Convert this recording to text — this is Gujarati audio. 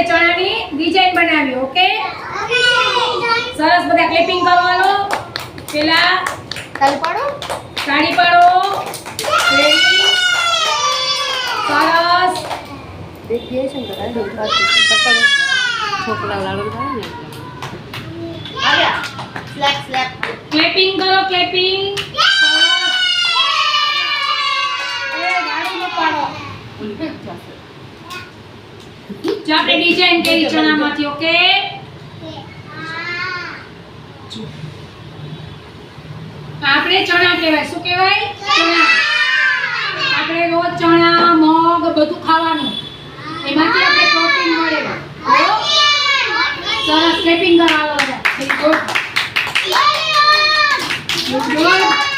આપણે ચણાની ડિઝાઇન બનાવી. ઓકે સરસ. બધા ક્લિપિંગ કરવાનો. પેલા તાળી પાડો. તાળી પાડો. રેડી સરસ. દેખીએ છે ને તો છોકરા લાડુ થાય ને આવ્યા. સ્લેપ સ્લેપ ક્લેપિંગ કરો. ક્લેપિંગ જો આપણે ડિઝાઇન કરી ચણામાંથી. ઓકે આપણે ચણા કહેવાય. શું કહેવાય? ચણા. આપણે રોજ ચણા મગ બધું ખાવાનું. એમાંથી આપણે પ્રોટીન મળે. સરસ. ક્લેપિંગ કરાવો. Very good. ગુડ.